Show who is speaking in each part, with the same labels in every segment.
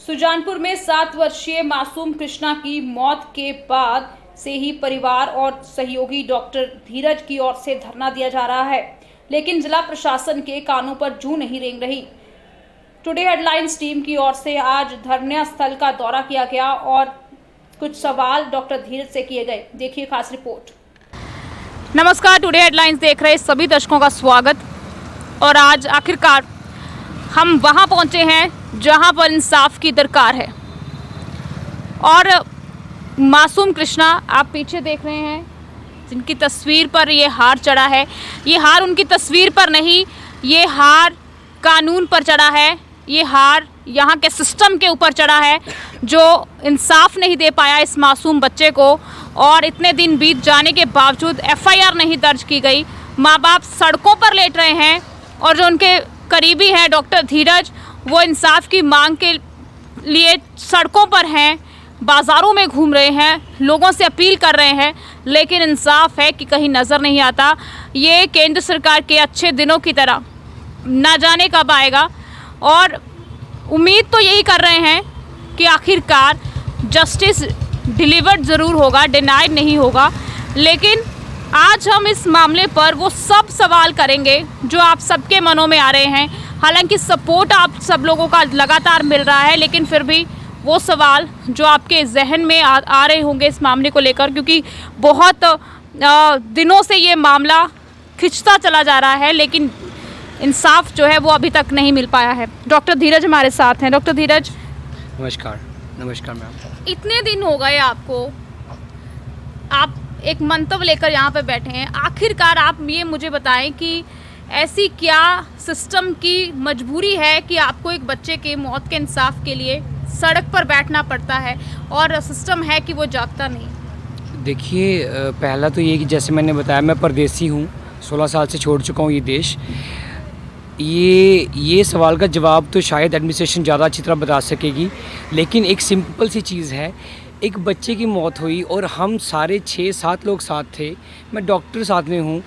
Speaker 1: सुजानपुर में 7 वर्षीय मासूम कृष्णा की मौत के बाद से ही परिवार और सहयोगी डॉक्टर धीरज की ओर से धरना दिया जा रहा है, लेकिन जिला प्रशासन के कानों पर जू नहीं रेंग रही। टुडे हेडलाइंस टीम की ओर से आज धरना स्थल का दौरा किया गया और कुछ सवाल डॉक्टर धीरज से किए गए। देखिए खास रिपोर्ट। नमस्कार, टुडे हेडलाइंस देख रहे सभी दर्शकों का स्वागत। और आज आखिरकार हम वहां पहुंचे हैं जहां पर इंसाफ की दरकार है। और मासूम कृष्णा आप पीछे देख रहे हैं, जिनकी तस्वीर पर ये हार चढ़ा है। ये हार उनकी तस्वीर पर नहीं, ये हार कानून पर चढ़ा है। ये हार यहाँ के सिस्टम के ऊपर चढ़ा है, जो इंसाफ नहीं दे पाया इस मासूम बच्चे को। और इतने दिन बीत जाने के बावजूद एफआईआर नहीं दर्ज की गई। माँ बाप सड़कों पर लेट रहे हैं और जो उनके करीबी हैं डॉक्टर धीरज, वो इंसाफ की मांग के लिए सड़कों पर हैं, बाज़ारों में घूम रहे हैं, लोगों से अपील कर रहे हैं, लेकिन इंसाफ है कि कहीं नज़र नहीं आता। ये केंद्र सरकार के अच्छे दिनों की तरह ना जाने कब आएगा। और उम्मीद तो यही कर रहे हैं कि आखिरकार जस्टिस डिलीवर्ड ज़रूर होगा, डिनाइड नहीं होगा। लेकिन आज हम इस मामले पर वो सब सवाल करेंगे जो आप सबके मनों में आ रहे हैं। हालांकि सपोर्ट आप सब लोगों का लगातार मिल रहा है, लेकिन फिर भी वो सवाल जो आपके जहन में आ रहे होंगे इस मामले को लेकर, क्योंकि बहुत दिनों से ये मामला खिंचता चला जा रहा है, लेकिन इंसाफ जो है वो अभी तक नहीं मिल पाया है। डॉक्टर धीरज हमारे साथ हैं। डॉक्टर धीरज,
Speaker 2: नमस्कार। नमस्कार मैम।
Speaker 1: इतने दिन हो गए आपको, आप एक मंतव्य लेकर यहाँ पे बैठे हैं। आखिरकार आप ये मुझे बताएं कि ऐसी क्या सिस्टम की मजबूरी है कि आपको एक बच्चे के मौत के इंसाफ के लिए सड़क पर बैठना पड़ता है और सिस्टम है कि वो जागता नहीं।
Speaker 2: देखिए, पहला तो ये कि जैसे मैंने बताया, मैं परदेसी हूँ, 16 साल से छोड़ चुका हूँ ये देश। ये सवाल का जवाब तो शायद एडमिनिस्ट्रेशन ज़्यादा अच्छी तरह बता सकेगी, लेकिन एक सिंपल सी चीज़ है। एक बच्चे की मौत हुई और हम सारे 6-7 लोग साथ थे, मैं डॉक्टर साथ में हूँ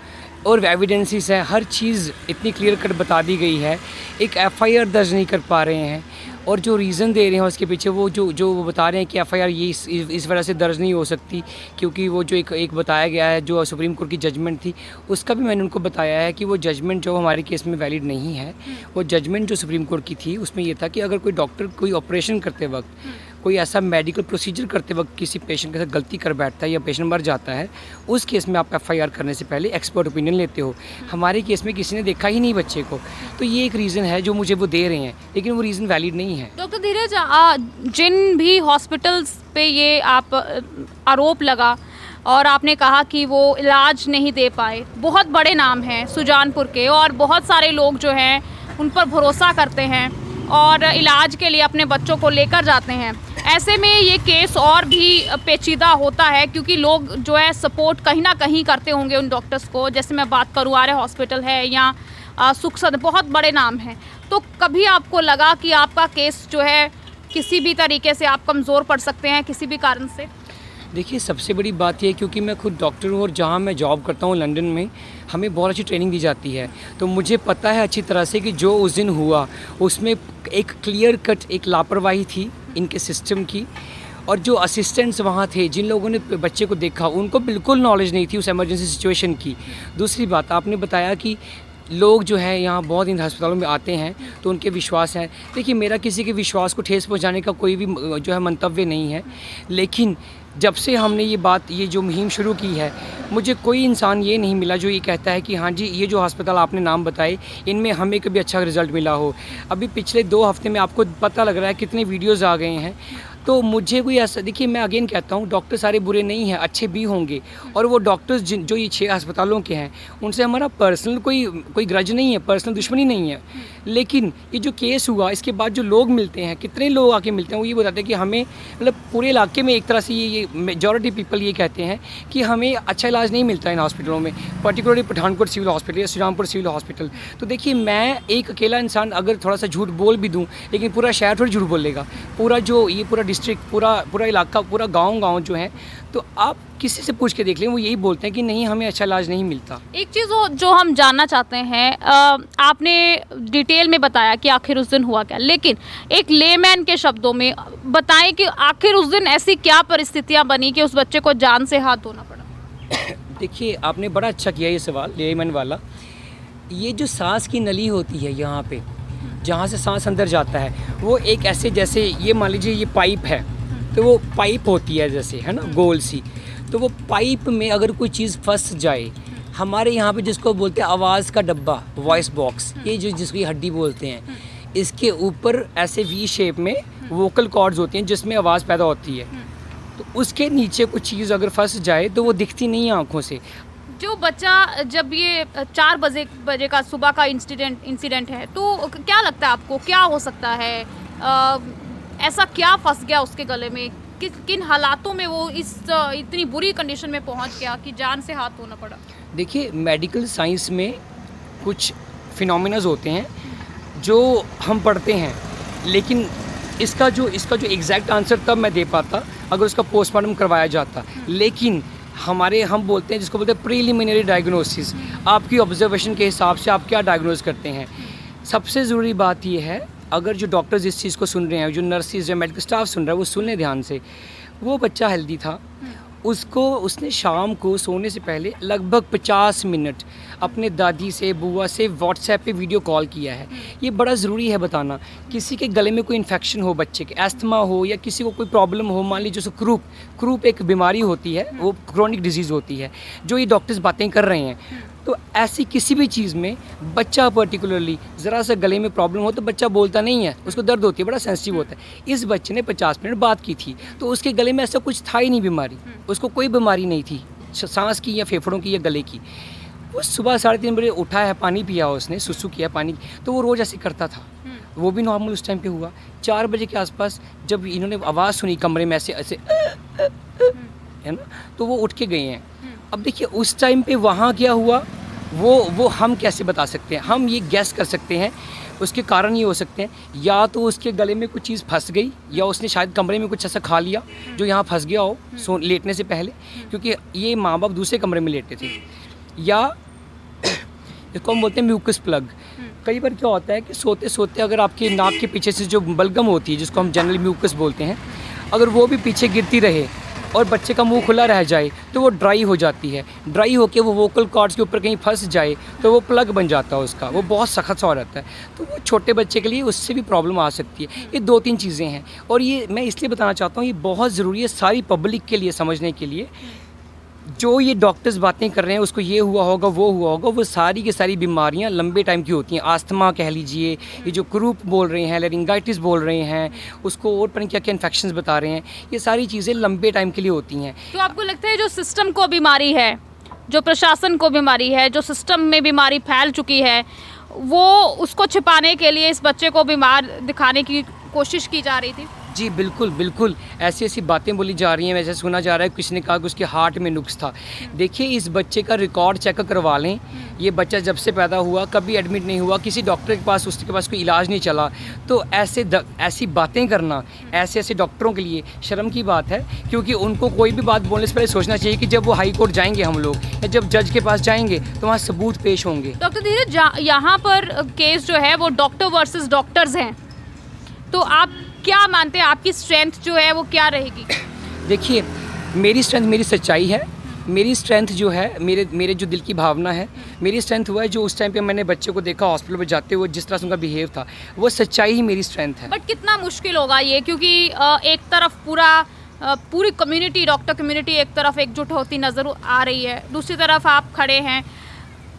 Speaker 2: और एविडेंसेस है, हर चीज़ इतनी क्लियर कट बता दी गई है। एक एफआईआर दर्ज नहीं कर पा रहे हैं और जो रीज़न दे रहे हैं उसके पीछे वो जो वो बता रहे हैं कि एफआईआर ये इस वजह से दर्ज नहीं हो सकती, क्योंकि वो जो एक बताया गया है, जो सुप्रीम कोर्ट की जजमेंट थी, उसका भी मैंने उनको बताया है कि वो जजमेंट जो हमारे केस में वैलिड नहीं है। वो जजमेंट जो सुप्रीम कोर्ट की थी उसमें ये था कि अगर कोई डॉक्टर कोई ऑपरेशन करते वक्त, कोई ऐसा मेडिकल प्रोसीजर करते वक्त किसी पेशेंट के साथ गलती कर बैठता है या पेशेंट मर जाता है, उस केस में आप एफआईआर करने से पहले एक्सपर्ट ओपिनियन लेते हो। हमारे केस में किसी ने देखा ही नहीं बच्चे को, तो ये एक रीज़न है जो मुझे वो दे रहे हैं, लेकिन वो रीज़न वैलिड नहीं है।
Speaker 1: डॉक्टर धीरज, जिन भी हॉस्पिटल्स पे ये आप आरोप लगा और आपने कहा कि वो इलाज नहीं दे पाए, बहुत बड़े नाम हैं सुजानपुर के और बहुत सारे लोग जो हैं उन पर भरोसा करते हैं और इलाज के लिए अपने बच्चों को लेकर जाते हैं। ऐसे में ये केस और भी पेचीदा होता है, क्योंकि लोग जो है सपोर्ट कहीं ना कहीं करते होंगे उन डॉक्टर्स को। जैसे मैं बात करूँ, आर्य हॉस्पिटल है या सुखसद, बहुत बड़े नाम हैं। तो कभी आपको लगा कि आपका केस जो है किसी भी तरीके से आप कमज़ोर पड़ सकते हैं किसी भी कारण से?
Speaker 2: देखिए, सबसे बड़ी बात यह है क्योंकि मैं खुद डॉक्टर हूँ और जहाँ मैं जॉब करता हूँ लंदन में, हमें बहुत अच्छी ट्रेनिंग दी जाती है, तो मुझे पता है अच्छी तरह से कि जो उस दिन हुआ उसमें एक क्लियर कट एक लापरवाही थी इनके सिस्टम की। और जो असिस्टेंट्स वहाँ थे, जिन लोगों ने बच्चे को देखा, उनको बिल्कुल नॉलेज नहीं थी उस इमरजेंसी सिचुएशन की। दूसरी बात, आपने बताया कि लोग जो है यहाँ बहुत इन अस्पतालों में आते हैं तो उनके विश्वास हैं। देखिए, मेरा किसी के विश्वास को ठेस पहुँचाने का कोई भी जो है मंतव्य नहीं है, लेकिन जब से हमने ये जो मुहिम शुरू की है, मुझे कोई इंसान ये नहीं मिला जो ये कहता है कि हाँ जी, ये जो अस्पताल आपने नाम बताए, इनमें हमें कभी अच्छा रिज़ल्ट मिला हो। अभी पिछले 2 हफ्ते में आपको पता लग रहा है कितने वीडियोज़ आ गए हैं। तो मुझे कोई ऐसा, देखिए मैं अगेन कहता हूँ, डॉक्टर सारे बुरे नहीं हैं, अच्छे भी होंगे। और वो डॉक्टर्स जो ये 6 अस्पतालों के हैं, उनसे हमारा पर्सनल कोई ग्रज नहीं है, पर्सनल दुश्मनी नहीं है। लेकिन ये जो केस हुआ, इसके बाद जो लोग मिलते हैं, कितने लोग आके मिलते हैं, वो ये बताते हैं कि हमें, मतलब पूरे इलाके में एक तरह से ये मेजॉरिटी पीपल ये कहते हैं कि हमें अच्छा इलाज नहीं मिलता इन हॉस्पिटलों में, पर्टिकुलरली पठानकोट सिविल हॉस्पिटल या सुजानपुर सिविल हॉस्पिटल। तो देखिए, मैं एक अकेला इंसान अगर थोड़ा सा झूठ बोल भी दूँ, लेकिन पूरा शहर थोड़ी झूठ बोलेगा। पूरा जो ये पूरा डिस्ट्रिक्ट, पूरा इलाका, पूरा गांव जो है, तो आप किसी से पूछ के देख लें, वो यही बोलते हैं कि नहीं हमें अच्छा इलाज नहीं मिलता।
Speaker 1: एक चीज़ जो हम जानना चाहते हैं, आपने डिटेल में बताया कि आखिर उस दिन हुआ क्या, लेकिन एक लेमैन के शब्दों में बताएं कि आखिर उस दिन ऐसी क्या परिस्थितियां बनी कि उस बच्चे को जान से हाथ धोना पड़ा।
Speaker 2: देखिए आपने बड़ा अच्छा किया ये सवाल, लेमन वाला। ये जो सांस की नली होती है यहाँ पे, जहाँ से सांस अंदर जाता है, वो एक ऐसे, जैसे ये मान लीजिए ये पाइप है, तो वो पाइप होती है जैसे, है ना, गोल सी। तो वो पाइप में अगर कोई चीज़ फंस जाए, हमारे यहाँ पे जिसको बोलते हैं आवाज़ का डब्बा, वॉइस बॉक्स, ये जो जिसकी हड्डी बोलते हैं, इसके ऊपर ऐसे वी शेप में वोकल कॉर्ड्स होती हैं जिसमें आवाज़ पैदा होती है। तो उसके नीचे कुछ चीज़ अगर फंस जाए तो वो दिखती नहीं है आँखों से।
Speaker 1: जो बच्चा, जब ये 4 बजे का सुबह का इंसिडेंट है, तो क्या लगता है आपको क्या हो सकता है? ऐसा क्या फंस गया उसके गले में, किन हालातों में वो इस इतनी बुरी कंडीशन में पहुंच गया कि जान से हाथ धोना पड़ा?
Speaker 2: देखिए मेडिकल साइंस में कुछ फिनोमिनाज होते हैं जो हम पढ़ते हैं, लेकिन इसका जो एग्जैक्ट आंसर तब मैं दे पाता अगर उसका पोस्टमार्टम करवाया जाता। लेकिन हम बोलते हैं, जिसको बोलते हैं प्रीलिमिनरी डायग्नोसिस, आपकी ऑब्जर्वेशन के हिसाब से आप क्या डायग्नोज करते हैं। सबसे ज़रूरी बात यह है, अगर जो डॉक्टर्स इस चीज़ को सुन रहे हैं, जो नर्सिस या मेडिकल स्टाफ सुन रहा है, वो सुन लें ध्यान से। वो बच्चा हेल्दी था, उसने शाम को सोने से पहले लगभग 50 मिनट अपने दादी से, बुआ से व्हाट्सएप पे वीडियो कॉल किया है। ये बड़ा ज़रूरी है बताना। किसी के गले में कोई इन्फेक्शन हो, बच्चे के एस्थमा हो, या किसी को कोई प्रॉब्लम हो, मान लीजिए क्रूप एक बीमारी होती है, वो क्रोनिक डिजीज़ होती है, जो ये डॉक्टर्स बातें कर रहे हैं। तो ऐसी किसी भी चीज़ में बच्चा पर्टिकुलरली ज़रा सा गले में प्रॉब्लम हो तो बच्चा बोलता नहीं है, उसको दर्द होती है, बड़ा सेंसिटिव होता है। इस बच्चे ने 50 मिनट बात की थी, तो उसके गले में ऐसा कुछ था ही नहीं बीमारी, उसको कोई बीमारी नहीं थी सांस की या फेफड़ों की या गले की। वो सुबह 3:30 बजे उठा है, पानी पिया उसने, सुसु किया पानी, तो वो रोज़ ऐसे करता था, वो भी नॉर्मल उस टाइम पे हुआ। 4 बजे के आसपास जब इन्होंने आवाज़ सुनी कमरे में ऐसे है ना, तो वो उठ के गए हैं। अब देखिए उस टाइम पे वहाँ क्या हुआ वो हम कैसे बता सकते हैं? हम ये गैस कर सकते हैं, उसके कारण ये हो सकते हैं, या तो उसके गले में कुछ चीज़ फंस गई, या उसने शायद कमरे में कुछ ऐसा खा लिया जो यहाँ फंस गया हो लेटने से पहले, क्योंकि ये माँ बाप दूसरे कमरे में लेटे थे। या इसको हम बोलते हैं म्यूकस प्लग। कई बार क्या होता है कि सोते सोते अगर आपके नाक के पीछे से जो बलगम होती है, जिसको हम जनरली म्यूकस बोलते हैं, अगर वो भी पीछे गिरती रहे और बच्चे का मुंह खुला रह जाए तो वो ड्राई हो जाती है। ड्राई होके वो वोकल कॉर्ड्स के ऊपर कहीं फंस जाए तो वो प्लग बन जाता है उसका, वो बहुत सख्त सा हो रहता है। तो वो छोटे बच्चे के लिए उससे भी प्रॉब्लम आ सकती है। ये 2-3 चीज़ें हैं, और ये मैं इसलिए बताना चाहता हूँ, ये बहुत ज़रूरी है सारी पब्लिक के लिए समझने के लिए। जो ये डॉक्टर्स बातें कर रहे हैं, उसको ये हुआ होगा, वो हुआ होगा, वो सारी की सारी बीमारियां लंबे टाइम की होती हैं। आस्थमा कह लीजिए, ये जो क्रूप बोल रहे हैं, लेरिंगाइटिस बोल रहे हैं, उसको और पता नहीं क्या क्या इन्फेक्शंस बता रहे हैं, ये सारी चीज़ें लंबे टाइम के लिए होती हैं।
Speaker 1: तो आपको लगता है जो सिस्टम को बीमारी है, जो प्रशासन को बीमारी है, जो सिस्टम में बीमारी फैल चुकी है, वो उसको छिपाने के लिए इस बच्चे को बीमार दिखाने की कोशिश की जा रही थी?
Speaker 2: जी बिल्कुल बिल्कुल, ऐसी ऐसी बातें बोली जा रही हैं। वैसे सुना जा रहा है किसी ने कहा कि उसके हार्ट में नुक्स था। देखिए इस बच्चे का रिकॉर्ड चेक करवा लें। ये बच्चा जब से पैदा हुआ कभी एडमिट नहीं हुआ, किसी डॉक्टर के पास उसके पास कोई इलाज नहीं चला। तो ऐसी बातें करना ऐसे डॉक्टरों के लिए शर्म की बात है, क्योंकि उनको कोई भी बात बोलने से पहले सोचना चाहिए कि जब वो हाई कोर्ट जाएंगे हम लोग, या जब जज के पास जाएंगे तो वहाँ सबूत पेश होंगे।
Speaker 1: डॉक्टर धीरज, यहाँ पर केस जो है वो डॉक्टर वर्सेस डॉक्टर्स हैं, तो आप क्या मानते हैं आपकी स्ट्रेंथ जो है वो क्या रहेगी?
Speaker 2: देखिए मेरी स्ट्रेंथ मेरी सच्चाई है। मेरी स्ट्रेंथ जो है मेरे जो दिल की भावना है, मेरी स्ट्रेंथ हुआ है जो उस टाइम पे मैंने बच्चे को देखा हॉस्पिटल में जाते हुए, जिस तरह से उनका बिहेव था, वो सच्चाई ही मेरी स्ट्रेंथ है।
Speaker 1: बट कितना मुश्किल होगा ये, क्योंकि एक तरफ पूरी कम्युनिटी, डॉक्टर कम्युनिटी एक तरफ एकजुट होती नज़र आ रही है, दूसरी तरफ आप खड़े हैं,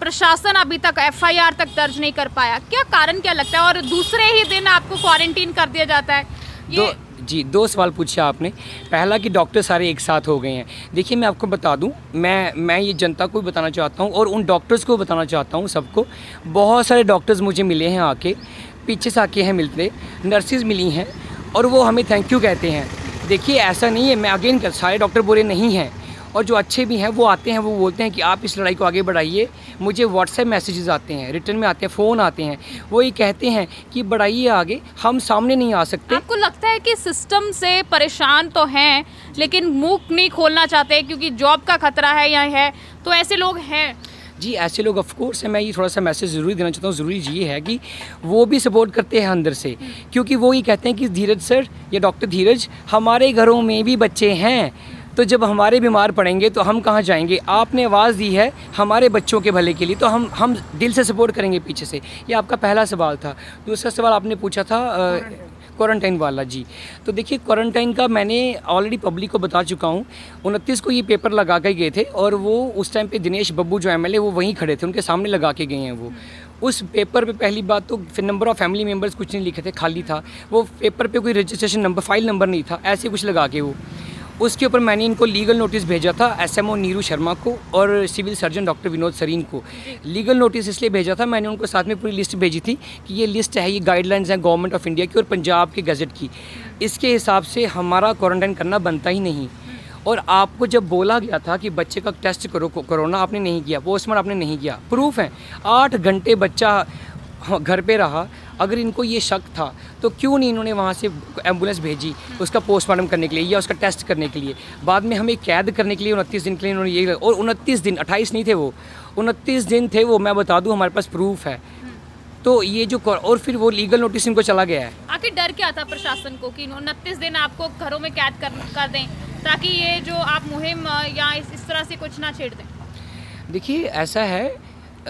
Speaker 1: प्रशासन अभी तक FIR तक दर्ज नहीं कर पाया। क्या कारण क्या लगता है? और दूसरे ही दिन आपको क्वारंटीन कर दिया जाता है।
Speaker 2: जी 2 सवाल पूछा आपने। पहला कि डॉक्टर सारे एक साथ हो गए हैं। देखिए मैं आपको बता दूं, मैं ये जनता को भी बताना चाहता हूं और उन डॉक्टर्स को बताना चाहता हूं, सबको। बहुत सारे डॉक्टर्स मुझे मिले हैं आके, पीछे से आके हैं मिलते, नर्सिस मिली हैं और वो हमें थैंक यू कहते हैं। देखिए ऐसा नहीं है, मैं अगेन सारे डॉक्टर बुरे नहीं हैं, और जो अच्छे भी हैं वो आते हैं, वो बोलते हैं कि आप इस लड़ाई को आगे बढ़ाइए। मुझे व्हाट्सएप मैसेजेस आते हैं, रिटर्न में आते हैं, फ़ोन आते हैं, वो ये कहते हैं कि बढ़ाइए आगे, हम सामने नहीं आ सकते।
Speaker 1: आपको लगता है कि सिस्टम से परेशान तो हैं लेकिन मुंह नहीं खोलना चाहते क्योंकि जॉब का खतरा है या है, तो ऐसे लोग हैं?
Speaker 2: जी, ऐसे लोग ऑफ कोर्स है। मैं ये थोड़ा सा मैसेज ज़रूरी देना चाहता हूँ। ज़रूरी ये है कि वो भी सपोर्ट करते हैं अंदर से, क्योंकि वो ही कहते हैं कि धीरज सर या डॉक्टर धीरज, हमारे घरों में भी बच्चे हैं, तो जब हमारे बीमार पड़ेंगे तो हम कहाँ जाएंगे? आपने आवाज़ दी है हमारे बच्चों के भले के लिए, तो हम दिल से सपोर्ट करेंगे पीछे से। ये आपका पहला सवाल था। दूसरा सवाल आपने पूछा था क्वारंटाइन वाला। जी, तो देखिए क्वारंटाइन का मैंने ऑलरेडी पब्लिक को बता चुका हूँ। 29 को ये पेपर लगा के गए थे और वो उस टाइम पे दिनेश बब्बू जो एमएलए वो वहीं खड़े थे, उनके सामने लगा के गए हैं वो। उस पेपर पे पहली बात तो नंबर ऑफ़ फैमिली मेम्बर्स कुछ नहीं लिखे थे, खाली था वो पेपर पे, कोई रजिस्ट्रेशन नंबर, फाइल नंबर नहीं था, ऐसे कुछ लगा के वो। उसके ऊपर मैंने इनको लीगल नोटिस भेजा था एसएमओ नीरू शर्मा को और civil surgeon doctor Vinod Sareen को। लीगल नोटिस इसलिए भेजा था, मैंने उनको साथ में पूरी लिस्ट भेजी थी कि ये लिस्ट है, ये गाइडलाइंस हैं गवर्नमेंट ऑफ इंडिया की और पंजाब के गज़ट की, इसके हिसाब से हमारा क्वारंटाइन करना बनता ही नहीं। और आपको जब बोला गया था कि बच्चे का टेस्ट करो कोरोना, आपने नहीं किया, पोस्टमार्टम आपने नहीं किया, प्रूफ है 8 घंटे बच्चा घर पे रहा। अगर इनको ये शक था तो क्यों नहीं इन्होंने वहाँ से एम्बुलेंस भेजी उसका पोस्टमार्टम करने के लिए या उसका टेस्ट करने के लिए? बाद में हमें कैद करने के लिए 29 दिन के लिए इन्होंने ये, और 29 दिन 28 नहीं थे वो, 29 दिन थे वो, मैं बता दूँ, हमारे पास प्रूफ है। तो ये जो, और फिर वो लीगल नोटिस इनको चला गया है।
Speaker 1: आखिर डर क्या था प्रशासन को कि 29 दिन आपको घरों में कैद कर दें ताकि ये जो आप मुहिम या इस तरह से कुछ ना छेड़ दें?
Speaker 2: देखिए ऐसा है,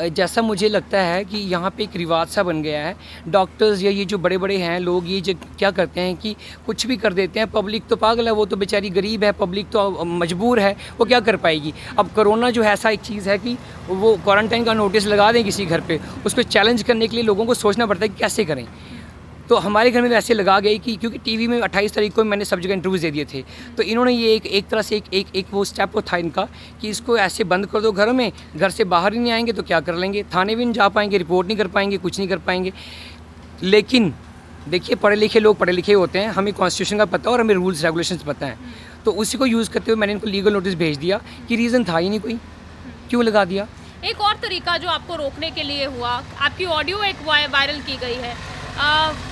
Speaker 2: जैसा मुझे लगता है कि यहाँ पे एक रिवाज सा बन गया है। डॉक्टर्स या ये जो बड़े बड़े हैं लोग, ये जो क्या करते हैं कि कुछ भी कर देते हैं। पब्लिक तो पागल है, वो तो बेचारी गरीब है, पब्लिक तो मजबूर है, वो क्या कर पाएगी? अब कोरोना जो है ऐसा एक चीज़ है कि वो क्वारंटाइन का नोटिस लगा दें किसी घर पे, उसको चैलेंज करने के लिए लोगों को सोचना पड़ता है कि कैसे करें। तो हमारे घर में वैसे लगा गई कि क्योंकि टीवी में 28 तारीख को मैंने सब जगह इंटरव्यूज़ दे दिए थे, तो इन्होंने ये एक तरह से एक वो स्टेप था इनका कि इसको ऐसे बंद कर दो घरों में, घर से बाहर ही नहीं आएंगे तो क्या कर लेंगे, थाने भी नहीं जा पाएंगे, रिपोर्ट नहीं कर पाएंगे, कुछ नहीं कर पाएंगे। लेकिन देखिए पढ़े लिखे लोग पढ़े लिखे होते हैं, हमें कॉन्स्टिट्यूशन का पता है और हमें रूल्स रेगुलेशंस पता है, तो उसी को यूज़ करते हुए मैंने इनको लीगल नोटिस भेज दिया कि रीज़न था ही नहीं कोई, क्यों लगा दिया।
Speaker 1: एक और तरीका जो आपको रोकने के लिए हुआ, आपकी ऑडियो एक वायरल की गई है,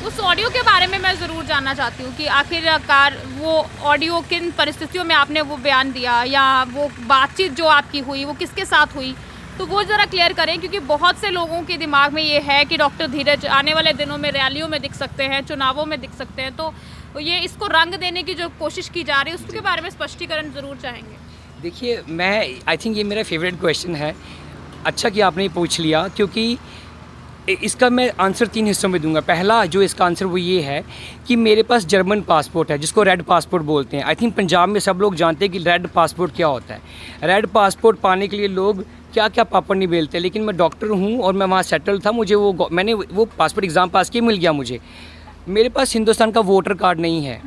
Speaker 1: उस ऑडियो के बारे में मैं ज़रूर जानना चाहती हूँ कि आखिरकार वो ऑडियो किन परिस्थितियों में आपने वो बयान दिया या वो बातचीत जो आपकी हुई वो किसके साथ हुई, तो वो ज़रा क्लियर करें, क्योंकि बहुत से लोगों के दिमाग में ये है कि डॉक्टर धीरज आने वाले दिनों में रैलियों में दिख सकते हैं, चुनावों में दिख सकते हैं, तो ये इसको रंग देने की जो कोशिश की जा रही है उसके बारे में स्पष्टीकरण ज़रूर चाहेंगे।
Speaker 2: देखिए मैं आई थिंक ये मेरा फेवरेट क्वेश्चन है, अच्छा कि आपने पूछ लिया, क्योंकि इसका मैं आंसर 3 हिस्सों में दूंगा। पहला जो इसका आंसर वो ये है कि मेरे पास जर्मन पासपोर्ट है जिसको रेड पासपोर्ट बोलते हैं। आई थिंक पंजाब में सब लोग जानते हैं कि रेड पासपोर्ट क्या होता है। रेड पासपोर्ट पाने के लिए लोग क्या क्या पापड़ नहीं बेलते, लेकिन मैं डॉक्टर हूँ और मैं वहाँ सेटल था, मुझे मैंने वो पासपोर्ट एग्ज़ाम पास किया, मिल गया मुझे। मेरे पास हिंदुस्तान का वोटर कार्ड नहीं है,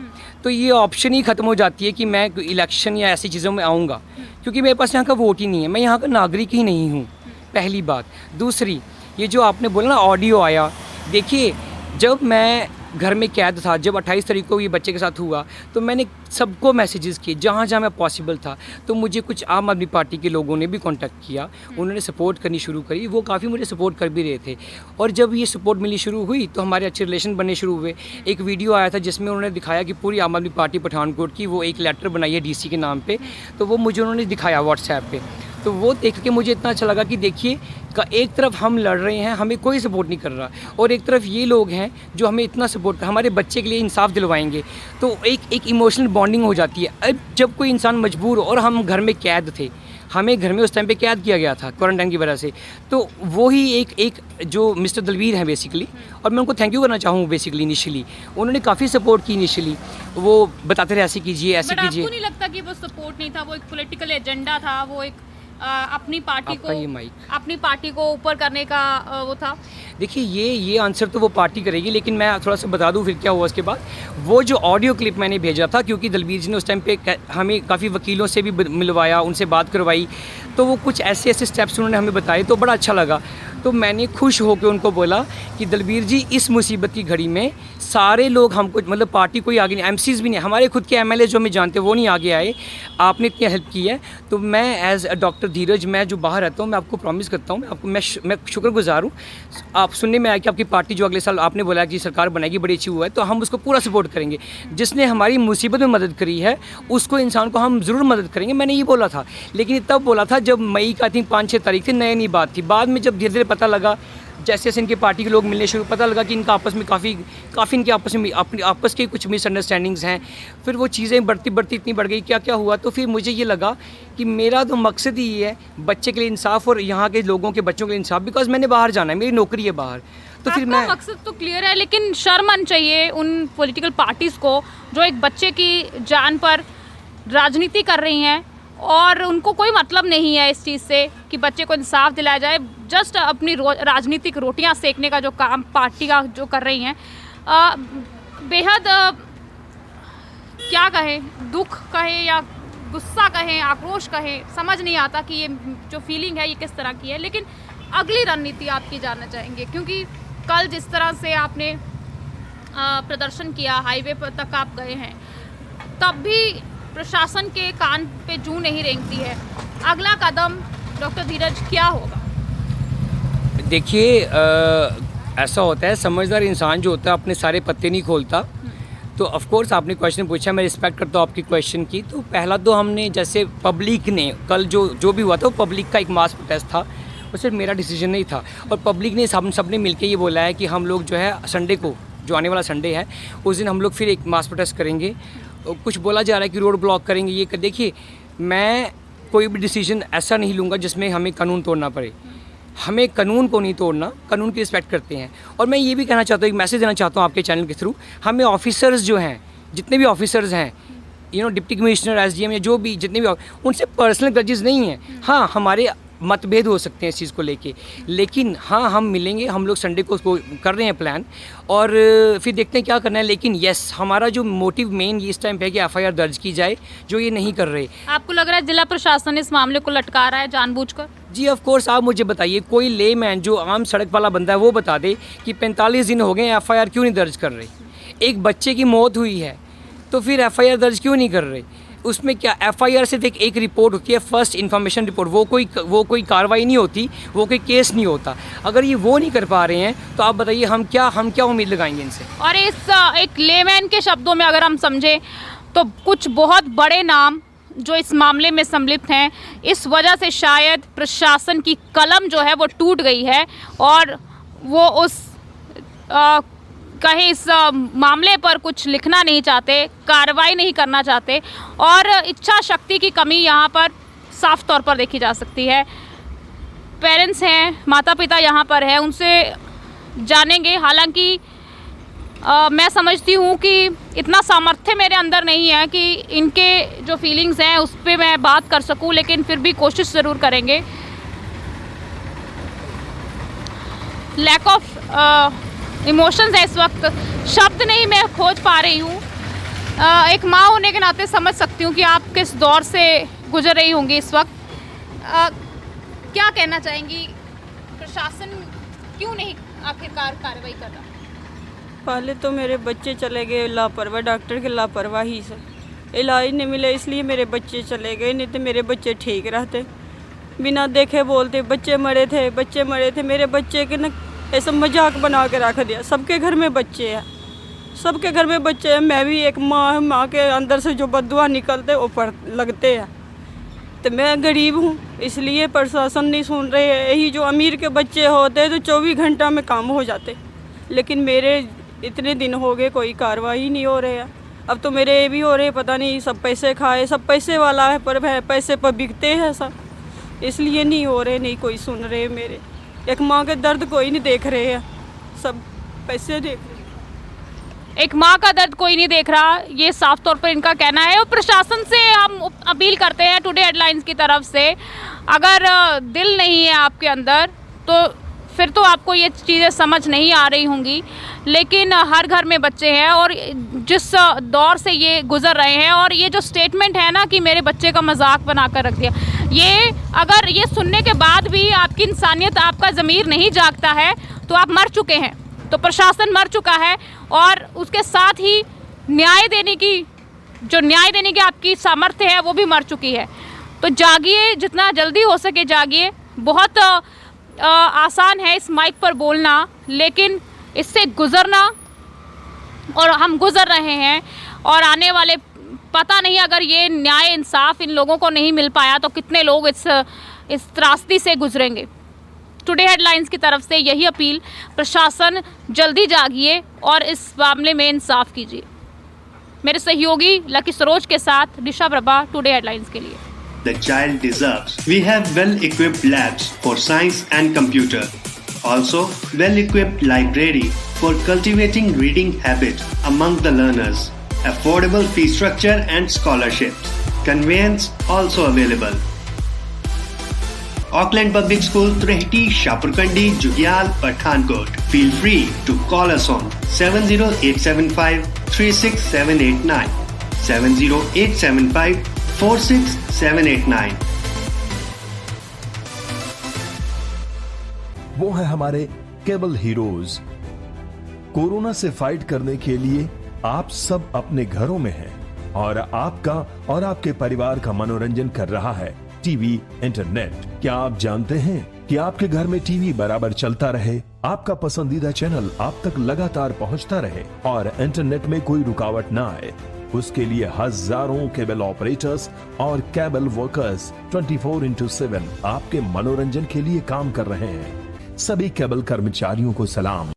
Speaker 2: तो ये ऑप्शन ही ख़त्म हो जाती है कि मैं इलेक्शन या ऐसी चीज़ों में आऊँगा, क्योंकि मेरे पास यहाँ का वोट ही नहीं है, मैं यहाँ का नागरिक ही नहीं हूँ, पहली बात। दूसरी, ये जो आपने बोला ना ऑडियो आया, देखिए जब मैं घर में कैद था, जब 28 तारीख को ये बच्चे के साथ हुआ, तो मैंने सबको मैसेजेस किए जहाँ जहाँ मैं पॉसिबल था। तो मुझे कुछ आम आदमी पार्टी के लोगों ने भी कांटेक्ट किया, उन्होंने सपोर्ट करनी शुरू करी, वो काफ़ी मुझे सपोर्ट कर भी रहे थे। और जब ये सपोर्ट मिलनी शुरू हुई तो हमारे अच्छे रिलेशन बनने शुरू हुए। एक वीडियो आया था जिसमें उन्होंने दिखाया कि पूरी आम आदमी पार्टी पठानकोट की वो एक लेटर बनाई है डीसी के नाम पे, तो वो मुझे उन्होंने दिखाया व्हाट्सएप पे। तो वो देख के मुझे इतना अच्छा लगा कि देखिए का एक तरफ हम लड़ रहे हैं, हमें कोई सपोर्ट नहीं कर रहा, और एक तरफ ये लोग हैं जो हमें इतना सपोर्ट, हमारे बच्चे के लिए इंसाफ दिलवाएंगे, तो एक इमोशनल बॉन्डिंग हो जाती है। अब जब कोई इंसान मजबूर हो, और हम घर में कैद थे, हमें घर में उस टाइम पे कैद किया गया था क्वारंटाइन की वजह से, तो वो ही एक जो मिस्टर दलवीर हैं बेसिकली, और मैं उनको थैंक यू करना चाहूँ बेसिकली। इनिशियली उन्होंने काफ़ी सपोर्ट की, इनिशियली वो बताते रहे ऐसे कीजिए ऐसे कीजिए।
Speaker 1: आपको नहीं लगता कि वो सपोर्ट नहीं था, वो एक पॉलिटिकल एजेंडा था, वो एक अपनी पार्टी को ऊपर करने का वो था?
Speaker 2: देखिए ये आंसर तो वो पार्टी करेगी, लेकिन मैं थोड़ा सा बता दूं फिर क्या हुआ उसके बाद। वो जो ऑडियो क्लिप मैंने भेजा था, क्योंकि दलबीर जी ने उस टाइम पे हमें काफ़ी वकीलों से भी मिलवाया, उनसे बात करवाई, तो वो कुछ ऐसे स्टेप्स उन्होंने हमें बताए, तो बड़ा अच्छा लगा। तो मैंने खुश होकर उनको बोला कि दलबीर जी, इस मुसीबत की घड़ी में सारे लोग हमको, मतलब पार्टी कोई आगे नहीं, एमसीज भी नहीं, हमारे खुद के एमएलए जो हमें जानते हैं वो नहीं आगे आए, आपने इतनी हेल्प की है। तो मैं एज अ डॉक्टर धीरज, मैं जो बाहर रहता हूँ, मैं आपको प्रॉमिस करता हूँ, मैं शुक्रगुजार हूँ। आप सुनने में आया कि आपकी पार्टी जो अगले साल आपने बोला कि सरकार बनाएगी, बड़ी अच्छी हुआ है, तो हम उसको पूरा सपोर्ट करेंगे। जिसने हमारी मुसीबत में मदद करी है उसको, इंसान को हम ज़रूर मदद करेंगे। मैंने ये बोला था, लेकिन तब बोला था जब मई का, आई थिंक 5-6 तारीख थी, नई बात थी। बाद में जब धीरे धीरे पता लगा, जैसे जैसे इनके पार्टी के लोग मिलने शुरू, पता लगा कि इनका आपस में काफ़ी इनके आपस में अपनी आपस की कुछ मिसअंडरस्टैंडिंग्स हैं। फिर वो चीज़ें बढ़ती इतनी बढ़ गई, क्या हुआ। तो फिर मुझे ये लगा कि मेरा तो मकसद ही ये है बच्चे के लिए इंसाफ और यहाँ के लोगों के बच्चों के लिए इंसाफ, बिकॉज मैंने बाहर जाना है, मेरी नौकरी है बाहर। तो फिर मैं,
Speaker 1: मकसद तो क्लियर है, लेकिन शर्म आनी चाहिए उन पॉलिटिकल पार्टीज़ को जो एक बच्चे की जान पर राजनीति कर रही हैं और उनको कोई मतलब नहीं है इस चीज़ से कि बच्चे को इंसाफ दिलाया जाए। जस्ट अपनी राजनीतिक रोटियां सेकने का जो काम पार्टी का जो कर रही हैं, बेहद क्या कहें, दुख कहें या गुस्सा कहें, आक्रोश कहें, समझ नहीं आता कि ये जो फीलिंग है ये किस तरह की है। लेकिन अगली रणनीति आपकी जानना चाहेंगे, क्योंकि कल जिस तरह से आपने प्रदर्शन किया, हाईवे पर तक आप गए हैं, तब भी प्रशासन के कान पे जूं नहीं रेंगती है। अगला कदम डॉक्टर धीरज क्या होगा?
Speaker 2: देखिए, ऐसा होता है, समझदार इंसान जो होता है अपने सारे पत्ते नहीं खोलता। तो ऑफ कोर्स आपने क्वेश्चन पूछा, मैं रिस्पेक्ट करता हूँ आपकी क्वेश्चन की। तो पहला तो हमने, जैसे पब्लिक ने कल जो भी हुआ था, वो पब्लिक का एक मास प्रोटेस्ट था, वो सिर्फ मेरा डिसीजन नहीं था। और पब्लिक ने, हम सब ने मिलकर ये बोला है कि हम लोग जो है संडे को, जो आने वाला संडे है, उस दिन हम लोग फिर एक मास प्रोटेस्ट करेंगे। कुछ बोला जा रहा है कि रोड ब्लॉक करेंगे, ये कर। देखिए, मैं कोई भी डिसीजन ऐसा नहीं लूँगा जिसमें हमें कानून तोड़ना पड़े। हमें कानून को नहीं तोड़ना, कानून की रिस्पेक्ट करते हैं। और मैं ये भी कहना चाहता हूँ, एक मैसेज देना चाहता हूँ आपके चैनल के थ्रू, हमें ऑफिसर्स जो हैं, जितने भी ऑफिसर्स हैं, डिप्टी कमिश्नर, एसडीएम, या जो भी जितने भी, उनसे पर्सनल ग्रजेस नहीं हैं। हाँ, हमारे मतभेद हो सकते हैं इस चीज़ को लेके, लेकिन हाँ, हम मिलेंगे। हम लोग संडे को उसको कर रहे हैं प्लान, और फिर देखते हैं क्या करना है। लेकिन यस, हमारा जो मोटिव मेन ये इस टाइम पे है कि एफआईआर दर्ज की जाए, जो ये नहीं कर रहे।
Speaker 1: आपको लग रहा है जिला प्रशासन इस मामले को लटका रहा है जानबूझकर?
Speaker 2: जी ऑफ कोर्स। आप मुझे बताइए, कोई लेमैन जो आम सड़क वाला बंदा है वो बता दे कि 45 दिन हो गए, एफआईआर क्यों नहीं दर्ज कर रहे? एक बच्चे की मौत हुई है, तो फिर एफआईआर दर्ज क्यों नहीं कर रहे? उसमें क्या, एफआईआर सिर्फ एक रिपोर्ट होती है, फर्स्ट इन्फॉर्मेशन रिपोर्ट, वो कोई कार्रवाई नहीं होती, वो कोई केस नहीं होता। अगर ये वो नहीं कर पा रहे हैं, तो आप बताइए हम क्या उम्मीद लगाएंगे इनसे?
Speaker 1: और इस एक लेमैन के शब्दों में अगर हम समझें, तो कुछ बहुत बड़े नाम जो इस मामले में सम्मिलित हैं, इस वजह से शायद प्रशासन की कलम जो है वो टूट गई है और वो उस कहीं इस मामले पर कुछ लिखना नहीं चाहते, कार्रवाई नहीं करना चाहते, और इच्छा शक्ति की कमी यहाँ पर साफ तौर पर देखी जा सकती है। पेरेंट्स हैं, माता पिता यहाँ पर हैं, उनसे जानेंगे। हालांकि मैं समझती हूँ कि इतना सामर्थ्य मेरे अंदर नहीं है कि इनके जो फीलिंग्स हैं उस पर मैं बात कर सकूँ, लेकिन फिर भी कोशिश ज़रूर करेंगे। लैक ऑफ इमोशंस है इस वक्त, शब्द नहीं मैं खोज पा रही हूँ। एक माँ होने के नाते समझ सकती हूँ कि आप किस दौर से गुजर रही होंगी इस वक्त। क्या कहना चाहेंगी, प्रशासन क्यों नहीं आखिरकार कार्रवाई कर रहा?
Speaker 3: पहले तो मेरे बच्चे चले गए लापरवाह, डॉक्टर की लापरवाही से इलाज नहीं मिला, इसलिए मेरे बच्चे चले गए। नहीं तो मेरे बच्चे ठीक रहते, बिना देखे बोलते बच्चे मरे थे। मेरे बच्चे के ना ऐसा मजाक बना के रख दिया। सबके घर में बच्चे हैं, सबके घर में बच्चे हैं। मैं भी एक माँ के अंदर से जो बददुआ निकलते वो पर लगते हैं। तो मैं गरीब हूँ, इसलिए प्रशासन नहीं सुन रहे हैं। यही जो अमीर के बच्चे होते तो 24 घंटा में काम हो जाते, लेकिन मेरे इतने दिन हो गए कोई कार्रवाई नहीं हो रही है। अब तो मेरे ये भी हो रहे, पता नहीं सब पैसे खाए, सब पैसे वाला है, पर पैसे पर बिकते हैं सब, इसलिए नहीं हो रहे, नहीं कोई सुन रहे मेरे। एक माँ के दर्द कोई नहीं देख रहे हैं, सब पैसे देख रहे हैं।
Speaker 1: एक माँ का दर्द कोई नहीं देख रहा, ये साफ तौर पर इनका कहना है। और प्रशासन से हम अपील करते हैं टुडे हेडलाइंस की तरफ से, अगर दिल नहीं है आपके अंदर तो फिर तो आपको ये चीज़ें समझ नहीं आ रही होंगी, लेकिन हर घर में बच्चे हैं और जिस दौर से ये गुजर रहे हैं, और ये जो स्टेटमेंट है ना कि मेरे बच्चे का मजाक बनाकर रख दिया, ये अगर ये सुनने के बाद भी आपकी इंसानियत, आपका ज़मीर नहीं जागता है तो आप मर चुके हैं। तो प्रशासन मर चुका है और उसके साथ ही न्याय देने की आपकी सामर्थ्य है वो भी मर चुकी है। तो जागिए, जितना जल्दी हो सके जागिए। बहुत आसान है इस माइक पर बोलना, लेकिन इससे गुजरना, और हम गुजर रहे हैं, और आने वाले पता नहीं अगर ये न्याय इंसाफ इन लोगों को नहीं मिल पाया तो कितने लोग इस त्रासदी से गुजरेंगे। टुडे हेडलाइंस की तरफ से यही अपील, प्रशासन जल्दी जागिए और इस मामले में इंसाफ कीजिए। मेरे सहयोगी लकी सरोज के साथ दिशा प्रभा, टुडे हेडलाइंस के लिए।
Speaker 4: The child deserves. We have well-equipped labs for science and computer. Also, well-equipped library for cultivating reading habit among the learners. Affordable fee structure and scholarships. Conveyance also available. Auckland Public School, Trehti, Shapurkandi, Jugyal, Pathankot. Feel free to call us on 70875 36789, 70875 46789.
Speaker 5: वो है हमारे cable heroes. Corona से fight करने के लिए आप सब अपने घरों में हैं और आपका और आपके परिवार का मनोरंजन कर रहा है टीवी, इंटरनेट। क्या आप जानते हैं कि आपके घर में टीवी बराबर चलता रहे, आपका पसंदीदा चैनल आप तक लगातार पहुंचता रहे और इंटरनेट में कोई रुकावट ना आए? उसके लिए हजारों केबल ऑपरेटर्स और केबल वर्कर्स 24/7 आपके मनोरंजन के लिए काम कर रहे हैं। सभी केबल कर्मचारियों को सलाम।